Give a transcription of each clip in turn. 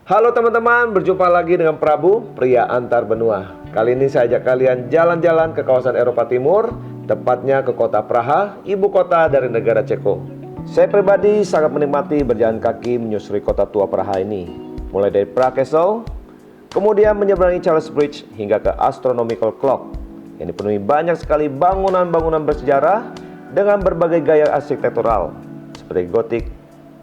Halo teman-teman, berjumpa lagi dengan Prabu, pria antar benua. Kali ini saya ajak kalian jalan-jalan ke kawasan Eropa Timur, tepatnya ke kota Praha, ibu kota dari negara Ceko. Saya pribadi sangat menikmati berjalan kaki menyusuri kota tua Praha ini. Mulai dari Prague Castle, kemudian menyeberangi Charles Bridge hingga ke Astronomical Clock, yang dipenuhi banyak sekali bangunan-bangunan bersejarah dengan berbagai gaya arsitektural, seperti gotik,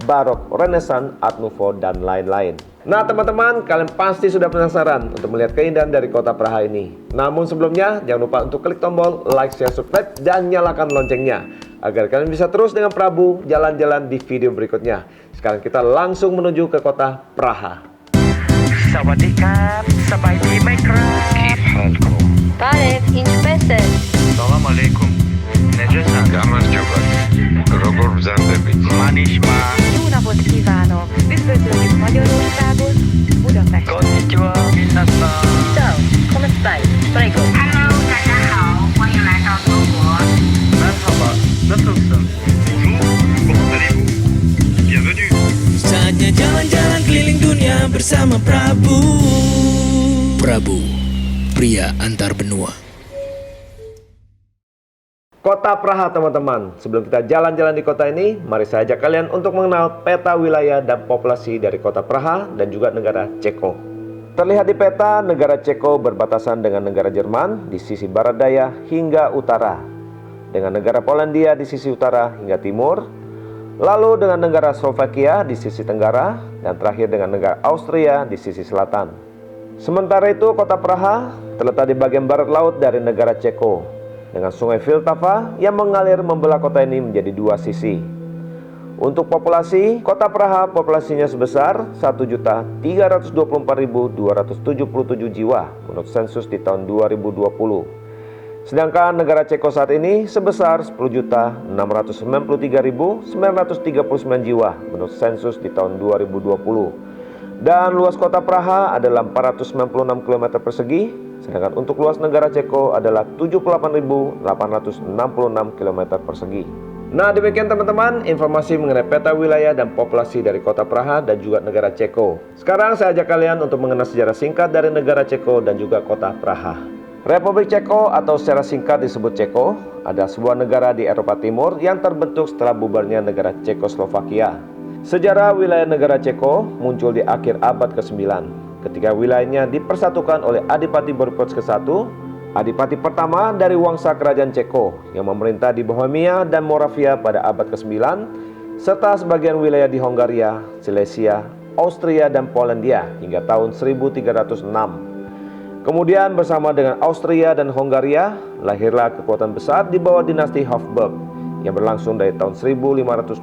barok, renaissance, art nouveau, dan lain-lain. Nah teman-teman, kalian pasti sudah penasaran untuk melihat keindahan dari kota Praha ini. Namun sebelumnya, jangan lupa untuk klik tombol like, share, subscribe, dan nyalakan loncengnya agar kalian bisa terus dengan Prabu jalan-jalan di video berikutnya. Sekarang kita langsung menuju ke kota Praha. สวัสดีครับสบายดีไหมครับ كيف حالكم Tarek, inspector. السلام عليكم نجسا Gámar Csabat, Rogor Zandebit. Manisma Jó napot kívánok! Üdvözöljük Magyarországot, Budapest! Konnichiwa minasan Ciao, come stai? Prego. Merhaba nasılsın Bienvenue. Saatnya jalan-jalan keliling dunia bersama Prabu. Prabu, pria antar benua. Kota Praha teman-teman. Sebelum kita jalan-jalan di kota ini, mari saya ajak kalian untuk mengenal peta wilayah dan populasi dari kota Praha dan juga negara Ceko. Terlihat di peta, negara Ceko berbatasan dengan negara Jerman di sisi barat daya hingga utara, dengan negara Polandia di sisi utara hingga timur, lalu dengan negara Slovakia di sisi tenggara, dan terakhir dengan negara Austria di sisi selatan. Sementara itu, kota Praha terletak di bagian barat laut dari negara Ceko, dengan sungai Vltava yang mengalir membelah kota ini menjadi dua sisi. Untuk populasi, kota Praha populasinya sebesar 1.324.277 jiwa menurut sensus di tahun 2020. Sedangkan negara Ceko saat ini sebesar 10.693.939 jiwa menurut sensus di tahun 2020. Dan luas kota Praha adalah 496 km persegi, sedangkan untuk luas negara Ceko adalah 78.866 km persegi. Nah demikian teman-teman informasi mengenai peta wilayah dan populasi dari kota Praha dan juga negara Ceko. Sekarang saya ajak kalian untuk mengenal sejarah singkat dari negara Ceko dan juga kota Praha. Republik Ceko atau secara singkat disebut Ceko adalah sebuah negara di Eropa Timur yang terbentuk setelah bubarnya negara Cekoslovakia. Sejarah wilayah negara Ceko muncul di akhir abad ke-9 ketika wilayahnya dipersatukan oleh Adipati Bořiš ke-1, Adipati pertama dari wangsa kerajaan Ceko yang memerintah di Bohemia dan Moravia pada abad ke-9, serta sebagian wilayah di Hongaria, Silesia, Austria, dan Polandia hingga tahun 1306. Kemudian bersama dengan Austria dan Hongaria, lahirlah kekuatan besar di bawah dinasti Habsburg yang berlangsung dari tahun 1526,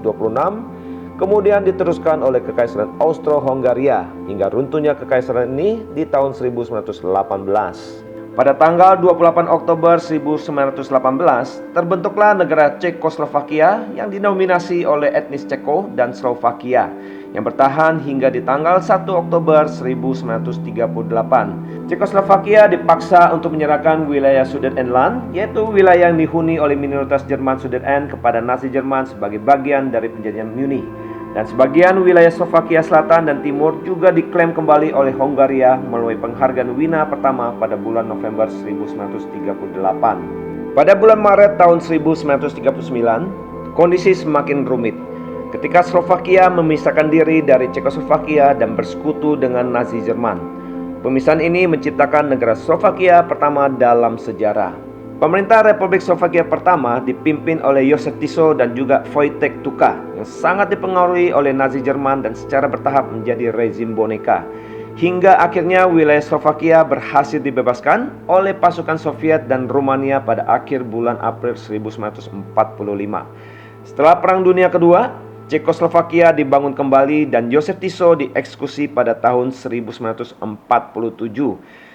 kemudian diteruskan oleh Kekaisaran Austro-Hongaria hingga runtuhnya kekaisaran ini di tahun 1918. Pada tanggal 28 Oktober 1918, terbentuklah negara Cekoslovakia yang dinominasi oleh etnis Ceko dan Slovakia yang bertahan hingga di tanggal 1 Oktober 1938. Cekoslovakia dipaksa untuk menyerahkan wilayah Sudetenland, yaitu wilayah yang dihuni oleh minoritas Jerman Sudeten kepada Nazi Jerman sebagai bagian dari perjanjian Munich. Dan sebagian wilayah Slovakia Selatan dan Timur juga diklaim kembali oleh Hongaria melalui penghargaan Wina pertama pada bulan November 1938. Pada bulan Maret tahun 1939, kondisi semakin rumit ketika Slovakia memisahkan diri dari Cekoslovakia dan bersekutu dengan Nazi Jerman. Pemisahan ini menciptakan negara Slovakia pertama dalam sejarah. Pemerintah Republik Slovakia pertama dipimpin oleh Josef Tiso dan juga Wojtek Tuka yang sangat dipengaruhi oleh Nazi Jerman dan secara bertahap menjadi rezim boneka. Hingga akhirnya wilayah Slovakia berhasil dibebaskan oleh pasukan Soviet dan Rumania pada akhir bulan April 1945. Setelah Perang Dunia Kedua, Cekoslovakia dibangun kembali dan Josef Tiso dieksekusi pada tahun 1947.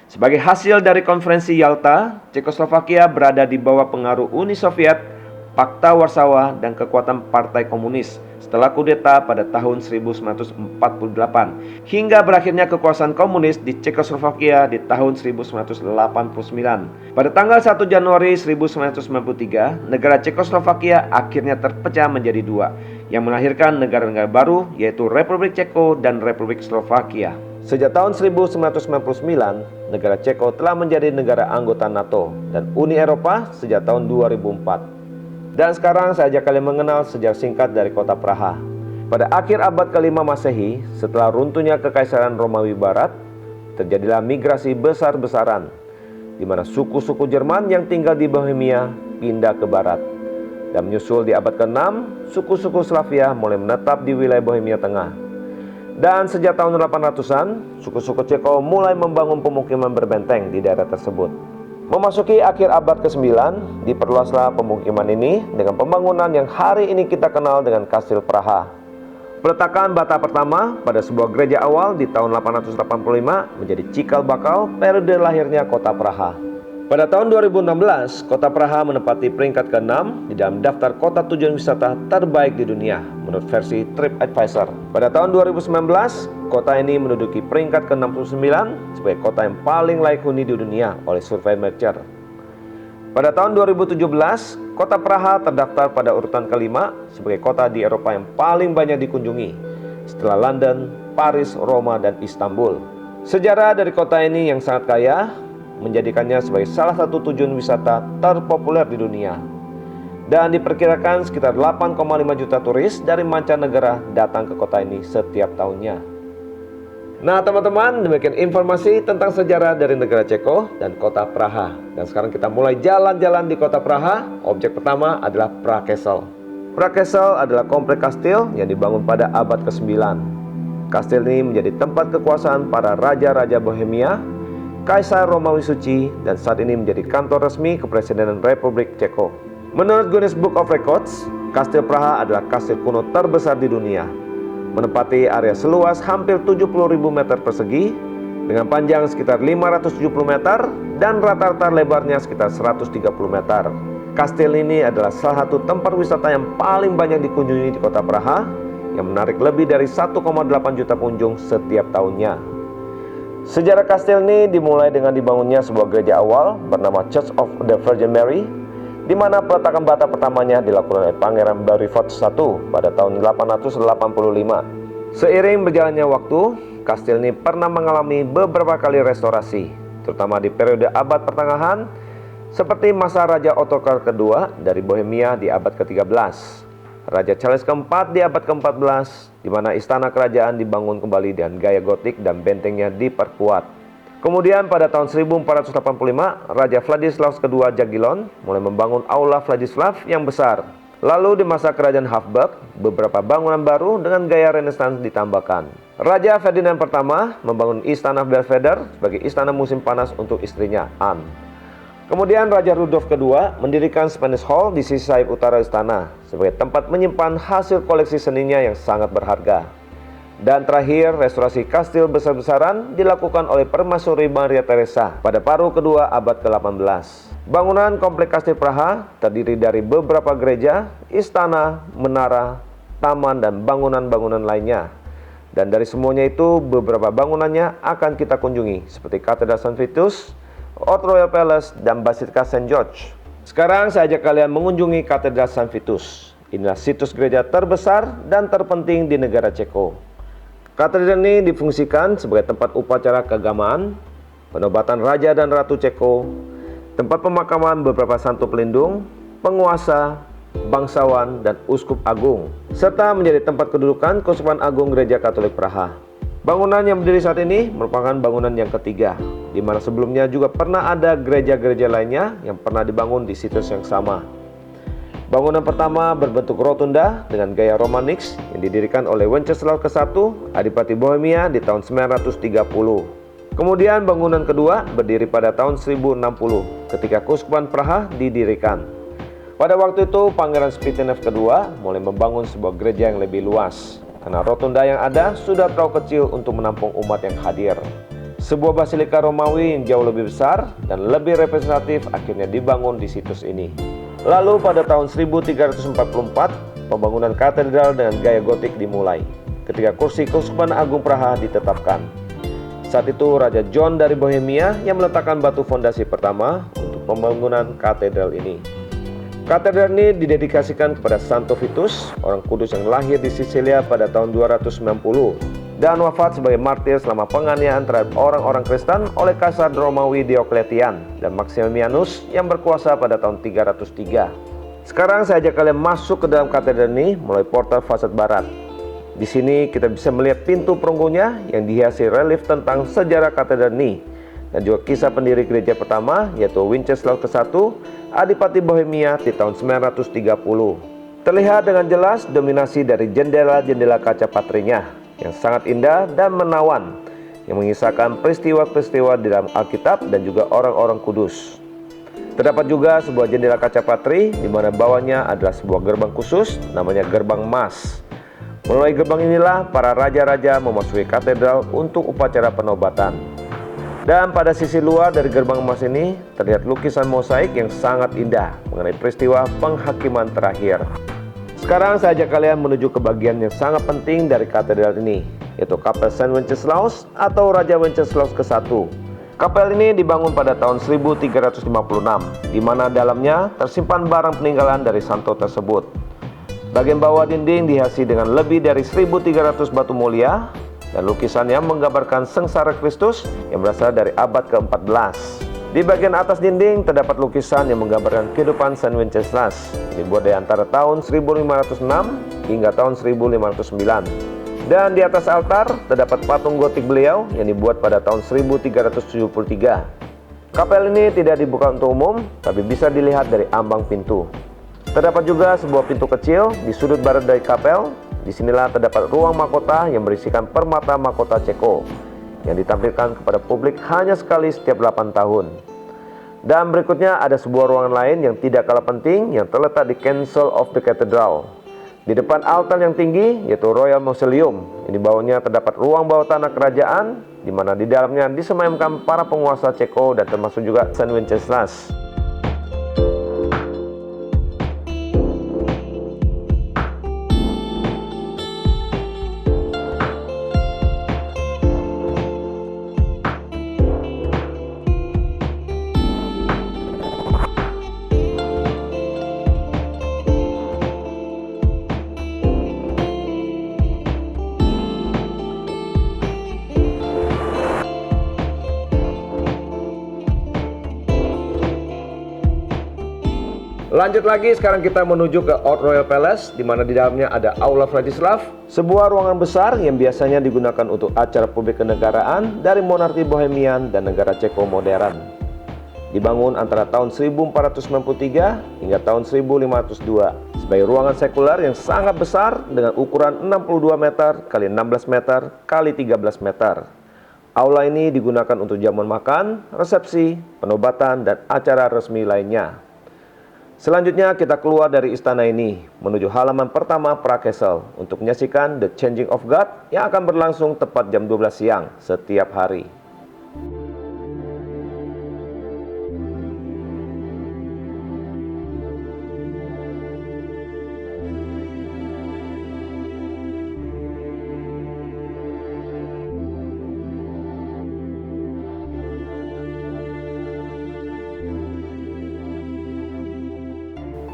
Sebagai hasil dari konferensi Yalta, Cekoslovakia berada di bawah pengaruh Uni Soviet, Pakta Warsawa, dan kekuatan Partai Komunis setelah kudeta pada tahun 1948, hingga berakhirnya kekuasaan komunis di Cekoslovakia di tahun 1989. Pada tanggal 1 Januari 1993, negara Cekoslovakia akhirnya terpecah menjadi dua, yang melahirkan negara-negara baru yaitu Republik Ceko dan Republik Slovakia. Sejak tahun 1999, negara Ceko telah menjadi negara anggota NATO dan Uni Eropa sejak tahun 2004. Dan sekarang saya ajak kalian mengenal sejarah singkat dari kota Praha. Pada akhir abad ke-5 Masehi, setelah runtuhnya Kekaisaran Romawi Barat, terjadilah migrasi besar-besaran, di mana suku-suku Jerman yang tinggal di Bohemia pindah ke barat. Dan menyusul di abad ke-6, suku-suku Slavia mulai menetap di wilayah Bohemia Tengah. Dan sejak tahun 800-an, suku-suku Ceko mulai membangun pemukiman berbenteng di daerah tersebut. Memasuki akhir abad ke-9, diperluaslah pemukiman ini dengan pembangunan yang hari ini kita kenal dengan Kastil Praha. Peletakan bata pertama pada sebuah gereja awal di tahun 885 menjadi cikal bakal periode lahirnya kota Praha. Pada tahun 2016, kota Praha menempati peringkat ke-6 di dalam daftar kota tujuan wisata terbaik di dunia menurut versi TripAdvisor. Pada tahun 2019, kota ini menduduki peringkat ke-69 sebagai kota yang paling layak huni di dunia oleh survei Mercer. Pada tahun 2017, kota Praha terdaftar pada urutan ke-5 sebagai kota di Eropa yang paling banyak dikunjungi setelah London, Paris, Roma, dan Istanbul. Sejarah dari kota ini yang sangat kaya menjadikannya sebagai salah satu tujuan wisata terpopuler di dunia. Dan diperkirakan sekitar 8,5 juta turis dari mancanegara datang ke kota ini setiap tahunnya. Nah teman-teman, demikian informasi tentang sejarah dari negara Ceko dan kota Praha. Dan sekarang kita mulai jalan-jalan di kota Praha. Objek pertama adalah Praha Castle. Praha Castle adalah komplek kastil yang dibangun pada abad ke-9. Kastil ini menjadi tempat kekuasaan para raja-raja Bohemia, Kaisar Romawi Suci, dan saat ini menjadi kantor resmi Kepresidenan Republik Ceko. Menurut Guinness Book of Records, Kastil Praha adalah kastil kuno terbesar di dunia, menempati area seluas hampir 70.000 meter persegi dengan panjang sekitar 570 meter dan rata-rata lebarnya sekitar 130 meter. Kastil ini adalah salah satu tempat wisata yang paling banyak dikunjungi di kota Praha yang menarik lebih dari 1,8 juta pengunjung setiap tahunnya. Sejarah kastil ini dimulai dengan dibangunnya sebuah gereja awal bernama Church of the Virgin Mary, di mana peletakan bata pertamanya dilakukan oleh Pangeran Beaufort I pada tahun 885. Seiring berjalannya waktu, kastil ini pernah mengalami beberapa kali restorasi, terutama di periode abad pertengahan, seperti masa Raja Ottokar II dari Bohemia di abad ke-13. Raja Charles keempat di abad ke-14, di mana istana kerajaan dibangun kembali dengan gaya gotik dan bentengnya diperkuat. Kemudian pada tahun 1485, Raja Vladislav II Jagellon mulai membangun Aula Vladislav yang besar. Lalu di masa kerajaan Habsburg, beberapa bangunan baru dengan gaya Renaissance ditambahkan. Raja Ferdinand pertama membangun istana Belvedere sebagai istana musim panas untuk istrinya, Anne. Kemudian Raja Rudolf II mendirikan Spanish Hall di sisi sayap utara istana sebagai tempat menyimpan hasil koleksi seninya yang sangat berharga. Dan terakhir, restorasi kastil besar-besaran dilakukan oleh Permaisuri Maria Theresa pada paruh kedua abad ke-18. Bangunan komplek Kastil Praha terdiri dari beberapa gereja, istana, menara, taman, dan bangunan-bangunan lainnya. Dan dari semuanya itu, beberapa bangunannya akan kita kunjungi seperti Katedral St. Vitus, Old Royal Palace, dan Basilika St. George. Sekarang saya ajak kalian mengunjungi Katedral St. Vitus. Inilah situs gereja terbesar dan terpenting di negara Ceko. Katedral ini difungsikan sebagai tempat upacara keagamaan, penobatan raja dan ratu Ceko, tempat pemakaman beberapa santo pelindung, penguasa, bangsawan, dan uskup agung, serta menjadi tempat kedudukan Keuskupan Agung Gereja Katolik Praha. Bangunan yang berdiri saat ini merupakan bangunan yang ketiga, di mana sebelumnya juga pernah ada gereja-gereja lainnya yang pernah dibangun di situs yang sama. Bangunan pertama berbentuk rotunda dengan gaya Romanik yang didirikan oleh Wenceslaus I, Adipati Bohemia di tahun 930. Kemudian bangunan kedua berdiri pada tahun 1060 ketika Keuskupan Praha didirikan. Pada waktu itu Pangeran Spitznef II mulai membangun sebuah gereja yang lebih luas, karena rotunda yang ada sudah terlalu kecil untuk menampung umat yang hadir. Sebuah basilika Romawi yang jauh lebih besar dan lebih representatif akhirnya dibangun di situs ini. Lalu pada tahun 1344, pembangunan katedral dengan gaya gotik dimulai, ketika kursi Keuskupan Agung Praha ditetapkan. Saat itu Raja John dari Bohemia yang meletakkan batu fondasi pertama untuk pembangunan katedral ini. Katedral ini didedikasikan kepada Santo Vitus, orang kudus yang lahir di Sisilia pada tahun 290. dan wafat sebagai martir selama penganiayaan terhadap orang-orang Kristen oleh Kaisar Romawi Diocletian dan Maximianus yang berkuasa pada tahun 303. Sekarang saya ajak kalian masuk ke dalam katedral ini melalui portal fasad barat. Di sini kita bisa melihat pintu perunggunya yang dihiasi relief tentang sejarah katedral ini dan juga kisah pendiri gereja pertama yaitu Wenceslaus ke-1, Adipati Bohemia di tahun 930. Terlihat dengan jelas dominasi dari jendela-jendela kaca patrinya yang sangat indah dan menawan yang mengisahkan peristiwa-peristiwa di dalam Alkitab dan juga orang-orang kudus. Terdapat juga sebuah jendela kaca patri di mana bawahnya adalah sebuah gerbang khusus namanya gerbang emas. Melalui gerbang inilah para raja-raja memasuki katedral untuk upacara penobatan. Dan pada sisi luar dari gerbang emas ini terlihat lukisan mosaik yang sangat indah mengenai peristiwa penghakiman terakhir. Sekarang saya ajak kalian menuju ke bagian yang sangat penting dari katedral ini, yaitu Kapel Saint Wenceslaus atau Raja Wenceslaus ke-1. Kapel ini dibangun pada tahun 1356, di mana dalamnya tersimpan barang peninggalan dari santo tersebut. Bagian bawah dinding dihiasi dengan lebih dari 1.300 batu mulia dan lukisan yang menggambarkan sengsara Kristus yang berasal dari abad ke-14. Di bagian atas dinding terdapat lukisan yang menggambarkan kehidupan Saint Wenceslaus yang dibuat dari antara tahun 1506 hingga tahun 1509. Dan di atas altar terdapat patung gotik beliau yang dibuat pada tahun 1373. Kapel ini tidak dibuka untuk umum, tapi bisa dilihat dari ambang pintu. Terdapat juga sebuah pintu kecil di sudut barat dari kapel. Disinilah terdapat ruang mahkota yang berisikan permata mahkota Ceko yang ditampilkan kepada publik hanya sekali setiap 8 tahun. Dan berikutnya ada sebuah ruangan lain yang tidak kalah penting yang terletak di Council of the Cathedral. Di depan altar yang tinggi yaitu Royal Mausoleum. Di bawahnya terdapat ruang bawah tanah kerajaan di mana di dalamnya disemayamkan para penguasa Ceko dan termasuk juga Saint Wenceslaus. Lanjut lagi, sekarang kita menuju ke Old Royal Palace, di mana di dalamnya ada Aula Vladislav, sebuah ruangan besar yang biasanya digunakan untuk acara publik kenegaraan dari monarki Bohemian dan negara Ceko modern. Dibangun antara tahun 1493 hingga tahun 1502 sebagai ruangan sekular yang sangat besar dengan ukuran 62 meter x 16 meter x 13 meter. Aula ini digunakan untuk jamuan makan, resepsi, penobatan, dan acara resmi lainnya. Selanjutnya kita keluar dari istana ini menuju halaman pertama Pra-Castle untuk menyaksikan The Changing of God yang akan berlangsung tepat jam 12 siang setiap hari.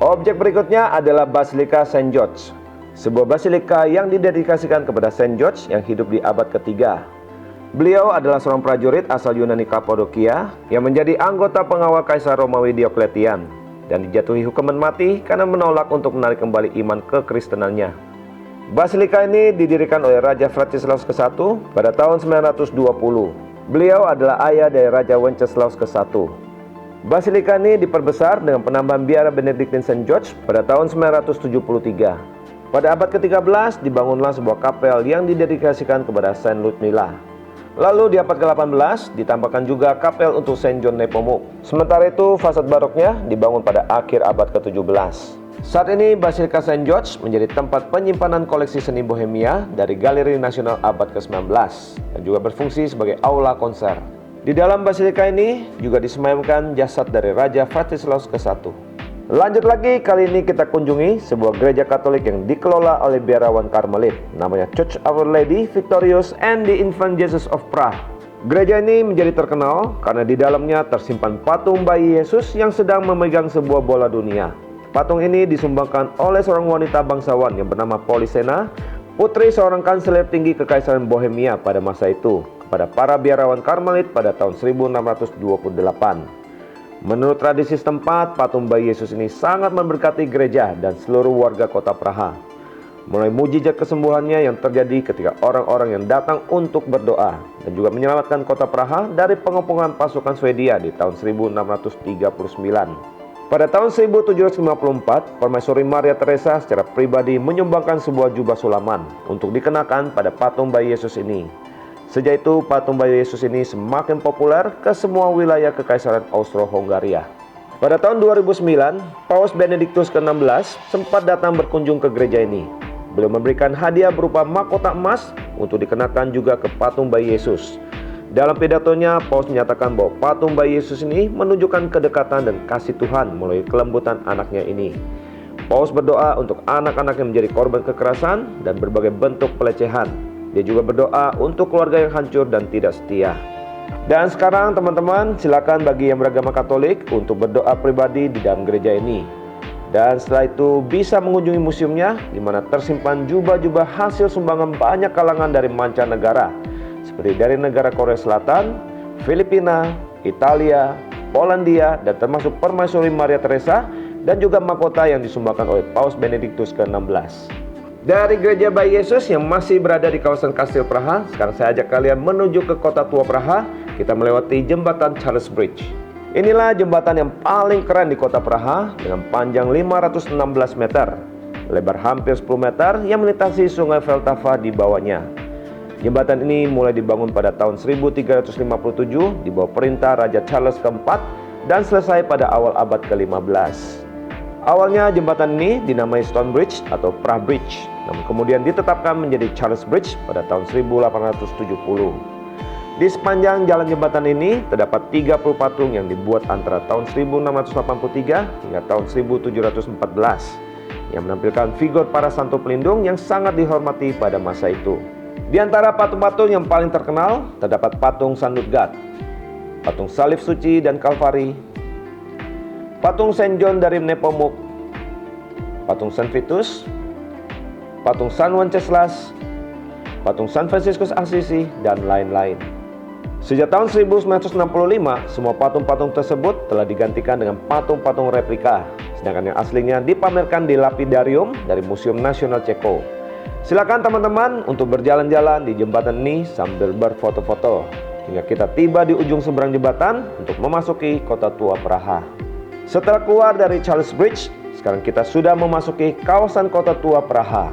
Objek berikutnya adalah Basilika Saint George, sebuah basilika yang didedikasikan kepada Saint George yang hidup di abad ketiga. Beliau adalah seorang prajurit asal Yunani Kapadokia yang menjadi anggota pengawal Kaisar Romawi Diocletian dan dijatuhi hukuman mati karena menolak untuk menarik kembali iman kekristenannya. Basilika ini didirikan oleh Raja Vladislaus ke-1 pada tahun 920. Beliau adalah ayah dari Raja Wenceslaus ke-1. Basilika ini diperbesar dengan penambahan biara Benedictine Saint George pada tahun 973. Pada abad ke-13 dibangunlah sebuah kapel yang didedikasikan kepada Saint Ludmilla. Lalu di abad ke-18 ditambahkan juga kapel untuk Saint John Nepomuk. Sementara itu fasad baroknya dibangun pada akhir abad ke-17. Saat ini Basilika Saint George menjadi tempat penyimpanan koleksi seni Bohemia dari Galeri Nasional abad ke-19 dan juga berfungsi sebagai aula konser. Di dalam basilika ini juga disemayamkan jasad dari Raja Vladislaus ke-1. Lanjut lagi, kali ini kita kunjungi sebuah gereja Katolik yang dikelola oleh biarawan Karmelit, namanya Church Our Lady Victorious and the Infant Jesus of Prague. Gereja ini menjadi terkenal karena di dalamnya tersimpan patung bayi Yesus yang sedang memegang sebuah bola dunia. Patung ini disumbangkan oleh seorang wanita bangsawan yang bernama Polisena putri seorang kanselir tinggi Kekaisaran Bohemia pada masa itu, kepada para biarawan Karmelit pada tahun 1628. Menurut tradisi setempat, patung bayi Yesus ini sangat memberkati gereja dan seluruh warga kota Praha. Mulai mujizat kesembuhannya yang terjadi ketika orang-orang yang datang untuk berdoa dan juga menyelamatkan kota Praha dari pengepungan pasukan Swedia di tahun 1639. Pada tahun 1754, Permaisuri Maria Teresa secara pribadi menyumbangkan sebuah jubah sulaman untuk dikenakan pada patung bayi Yesus ini. Sejak itu, patung bayi Yesus ini semakin populer ke semua wilayah Kekaisaran Austro-Hongaria. Pada tahun 2009, Paus Benediktus ke-16 sempat datang berkunjung ke gereja ini. Beliau memberikan hadiah berupa mahkota emas untuk dikenakan juga ke patung bayi Yesus. Dalam pidatonya, Paus menyatakan bahwa patung bayi Yesus ini menunjukkan kedekatan dan kasih Tuhan melalui kelembutan anaknya ini. Paus berdoa untuk anak-anak yang menjadi korban kekerasan dan berbagai bentuk pelecehan. Dia juga berdoa untuk keluarga yang hancur dan tidak setia. Dan sekarang teman-teman, silakan bagi yang beragama Katolik untuk berdoa pribadi di dalam gereja ini. Dan setelah itu bisa mengunjungi museumnya, di mana tersimpan jubah-jubah hasil sumbangan banyak kalangan dari mancanegara, seperti dari negara Korea Selatan, Filipina, Italia, Polandia, dan termasuk Permaisuri Maria Teresa, dan juga mahkota yang disumbangkan oleh Paus Benediktus ke-16. Dari gereja bayi Yesus yang masih berada di kawasan Kastil Praha, sekarang saya ajak kalian menuju ke kota tua Praha. Kita melewati jembatan Charles Bridge. Inilah jembatan yang paling keren di kota Praha dengan panjang 516 meter, lebar hampir 10 meter yang melintasi sungai Vltava di bawahnya. Jembatan ini mulai dibangun pada tahun 1357 di bawah perintah Raja Charles keempat dan selesai pada awal abad ke-15. Awalnya jembatan ini dinamai Stone Bridge atau Praha Bridge, namun kemudian ditetapkan menjadi Charles Bridge pada tahun 1870. Di sepanjang jalan jembatan ini terdapat 30 patung yang dibuat antara tahun 1683 hingga tahun 1714 yang menampilkan figur para santo pelindung yang sangat dihormati pada masa itu. Di antara patung-patung yang paling terkenal terdapat patung San Ludgard, patung Salib Suci dan Kalvari, patung Saint John dari Nepomuk, patung Saint Vitus, patung San Wenceslas, patung San Franciscus Assisi, dan lain-lain. Sejak tahun 1965, semua patung-patung tersebut telah digantikan dengan patung-patung replika, sedangkan yang aslinya dipamerkan di Lapidarium dari Museum Nasional Ceko. Silakan teman-teman untuk berjalan-jalan di jembatan ini sambil berfoto-foto, hingga kita tiba di ujung seberang jembatan untuk memasuki kota tua Praha. Setelah keluar dari Charles Bridge, sekarang kita sudah memasuki kawasan kota tua Praha.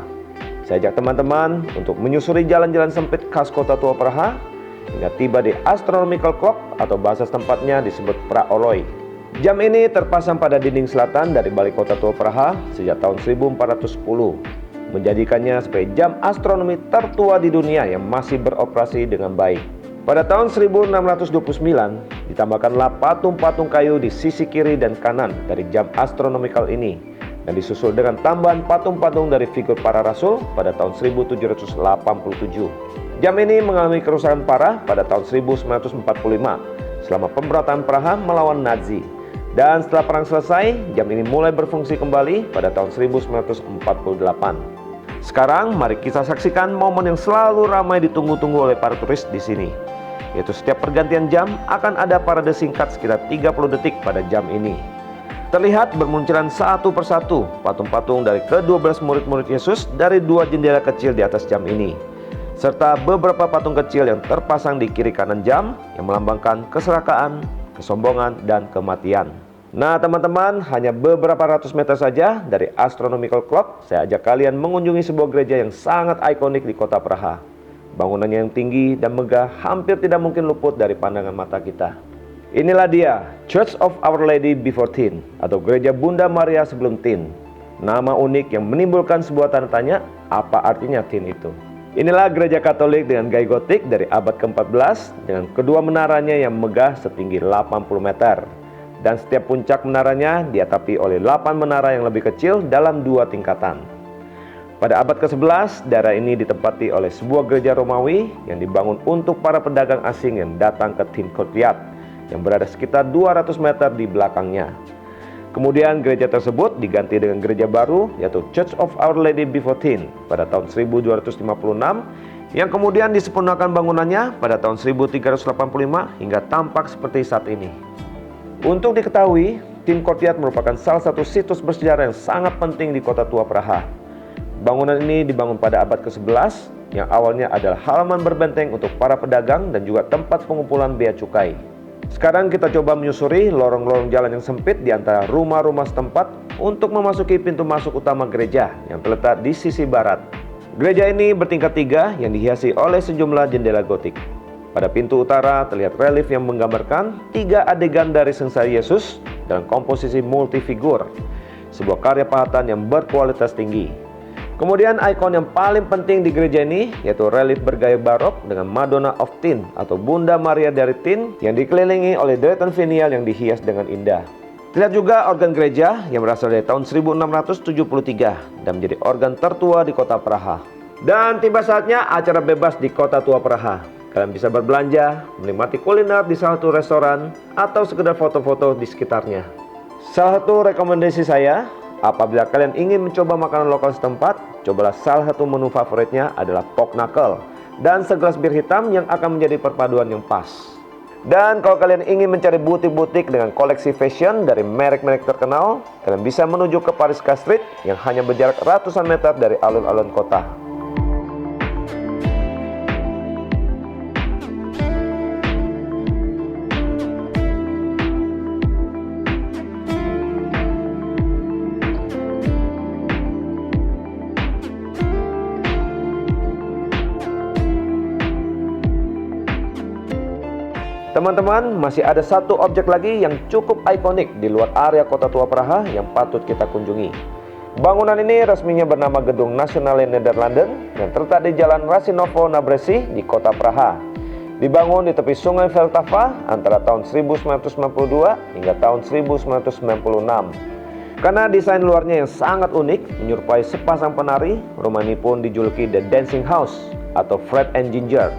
Saya ajak teman-teman untuk menyusuri jalan-jalan sempit khas kota tua Praha, hingga tiba di Astronomical Clock atau bahasa tempatnya disebut Praoloi. Jam ini terpasang pada dinding selatan dari balik kota tua Praha sejak tahun 1410, menjadikannya sebagai jam astronomi tertua di dunia yang masih beroperasi dengan baik. Pada tahun 1629, ditambahkanlah patung-patung kayu di sisi kiri dan kanan dari jam astronomical ini, dan disusul dengan tambahan patung-patung dari figur para rasul pada tahun 1787. Jam ini mengalami kerusakan parah pada tahun 1945 selama pemberontakan Praha melawan Nazi. Dan setelah perang selesai, jam ini mulai berfungsi kembali pada tahun 1948. Sekarang mari kita saksikan momen yang selalu ramai ditunggu-tunggu oleh para turis di sini, yaitu setiap pergantian jam akan ada parade singkat sekitar 30 detik pada jam ini. Terlihat bermunculan satu persatu patung-patung dari ke-12 murid-murid Yesus dari dua jendela kecil di atas jam ini, serta beberapa patung kecil yang terpasang di kiri kanan jam yang melambangkan keserakahan, kesombongan, dan kematian. Nah teman-teman, hanya beberapa ratus meter saja dari Astronomical Clock, saya ajak kalian mengunjungi sebuah gereja yang sangat ikonik di kota Praha. Bangunannya yang tinggi dan megah hampir tidak mungkin luput dari pandangan mata kita. Inilah dia, Church of Our Lady Before Tin, atau Gereja Bunda Maria sebelum Tin. Nama unik yang menimbulkan sebuah tanda tanya, apa artinya tin itu? Inilah gereja Katolik dengan gaya gotik dari abad ke-14 dengan kedua menaranya yang megah setinggi 80 meter. Dan setiap puncak menaranya diatapi oleh 8 menara yang lebih kecil dalam 2 tingkatan. Pada abad ke-11, daerah ini ditempati oleh sebuah gereja Romawi yang dibangun untuk para pedagang asing yang datang ke Tin Courtyard yang berada sekitar 200 meter di belakangnya. Kemudian gereja tersebut diganti dengan gereja baru, yaitu Church of Our Lady Before Tin pada tahun 1256, yang kemudian disempurnakan bangunannya pada tahun 1385 hingga tampak seperti saat ini. Untuk diketahui, Tin Courtyard merupakan salah satu situs bersejarah yang sangat penting di kota tua Praha. Bangunan ini dibangun pada abad ke-11, yang awalnya adalah halaman berbenteng untuk para pedagang dan juga tempat pengumpulan bea cukai. Sekarang kita coba menyusuri lorong-lorong jalan yang sempit di antara rumah-rumah setempat untuk memasuki pintu masuk utama gereja yang terletak di sisi barat. Gereja ini bertingkat 3 yang dihiasi oleh sejumlah jendela gotik. Pada pintu utara terlihat relief yang menggambarkan 3 adegan dari sengsara Yesus dalam komposisi multifigur, sebuah karya pahatan yang berkualitas tinggi. Kemudian ikon yang paling penting di gereja ini yaitu relief bergaya barok dengan Madonna of Tin atau Bunda Maria dari Tin yang dikelilingi oleh deretan finial yang dihias dengan indah. Terlihat juga organ gereja yang berasal dari tahun 1673 dan menjadi organ tertua di kota Praha. Dan tiba saatnya acara bebas di kota tua Praha. Kalian bisa berbelanja, menikmati kuliner di salah satu restoran, atau sekedar foto-foto di sekitarnya. Salah satu rekomendasi saya, apabila kalian ingin mencoba makanan lokal setempat, cobalah salah satu menu favoritnya adalah pork knuckle dan segelas bir hitam yang akan menjadi perpaduan yang pas. Dan kalau kalian ingin mencari butik-butik dengan koleksi fashion dari merek-merek terkenal, kalian bisa menuju ke Pariska Street yang hanya berjarak ratusan meter dari alun-alun kota. Teman-teman, masih ada satu objek lagi yang cukup ikonik di luar area kota tua Praha yang patut kita kunjungi. Bangunan ini resminya bernama Gedung Nasionale Nederlanden yang terletak di Jalan Rasinovo na Bresi di kota Praha. Dibangun di tepi sungai Vltava antara tahun 1992 hingga tahun 1996. Karena desain luarnya yang sangat unik, menyerupai sepasang penari, rumah ini pun dijuluki The Dancing House atau Fred and Ginger.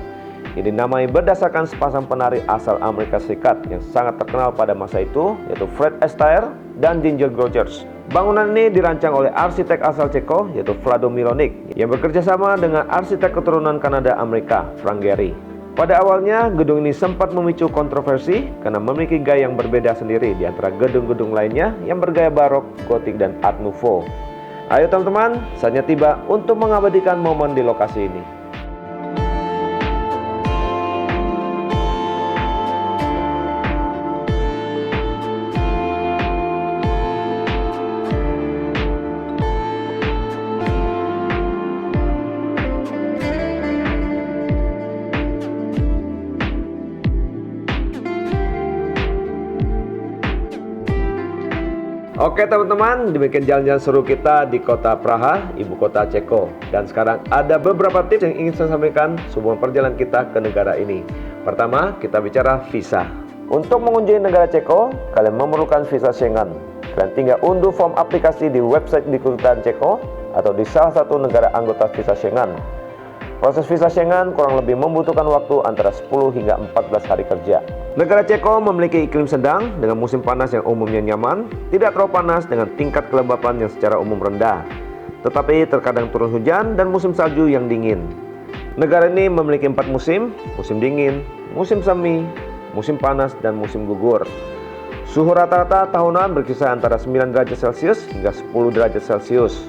Ini dinamai berdasarkan sepasang penari asal Amerika Serikat yang sangat terkenal pada masa itu, yaitu Fred Astaire dan Ginger Rogers. Bangunan ini dirancang oleh arsitek asal Ceko, yaitu Vlado Milonik, yang bekerja sama dengan arsitek keturunan Kanada Amerika, Frank Gehry. Pada awalnya, gedung ini sempat memicu kontroversi karena memiliki gaya yang berbeda sendiri di antara gedung-gedung lainnya yang bergaya barok, gotik, dan art nouveau. Ayo teman-teman, saatnya tiba untuk mengabadikan momen di lokasi ini. Oke teman-teman, demikian jalan-jalan seru kita di kota Praha, ibu kota Ceko. Dan sekarang ada beberapa tips yang ingin saya sampaikan sebelum perjalanan kita ke negara ini. Pertama, kita bicara visa. Untuk mengunjungi negara Ceko, kalian memerlukan visa Schengen. Kalian tinggal unduh form aplikasi di website di Kedutaan Ceko atau di salah satu negara anggota visa Schengen. Proses visa Schengen kurang lebih membutuhkan waktu antara 10 hingga 14 hari kerja. Negara Ceko memiliki iklim sedang dengan musim panas yang umumnya nyaman, tidak terlalu panas dengan tingkat kelembapan yang secara umum rendah, tetapi terkadang turun hujan dan musim salju yang dingin. Negara ini memiliki 4 musim, musim dingin, musim semi, musim panas, dan musim gugur. Suhu rata-rata tahunan berkisar antara 9 derajat Celcius hingga 10 derajat Celcius.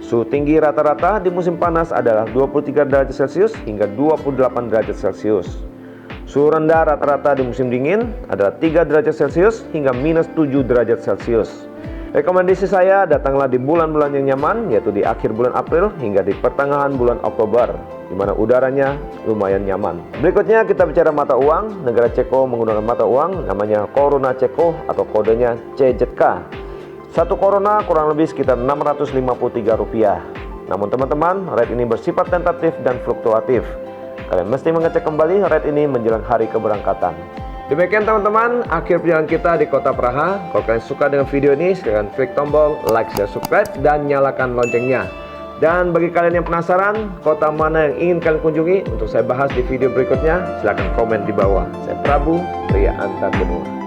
Suhu tinggi rata-rata di musim panas adalah 23 derajat Celcius hingga 28 derajat Celcius. Suhu rendah rata-rata di musim dingin adalah 3 derajat Celcius hingga minus 7 derajat Celcius. Rekomendasi saya, datanglah di bulan-bulan yang nyaman, yaitu di akhir bulan April hingga di pertengahan bulan Oktober, di mana udaranya lumayan nyaman. Berikutnya kita bicara mata uang. Negara Ceko menggunakan mata uang namanya koruna Ceko atau kodenya CZK. 1 korona kurang lebih sekitar Rp653. Namun teman-teman, rate ini bersifat tentatif dan fluktuatif. Kalian mesti mengecek kembali rate ini menjelang hari keberangkatan. Demikian teman-teman, akhir perjalanan kita di kota Praha. Kalau kalian suka dengan video ini, silahkan klik tombol like, share, subscribe, dan nyalakan loncengnya. Dan bagi kalian yang penasaran, kota mana yang ingin kalian kunjungi untuk saya bahas di video berikutnya, silahkan komen di bawah. Saya Prabu, pria antar benua.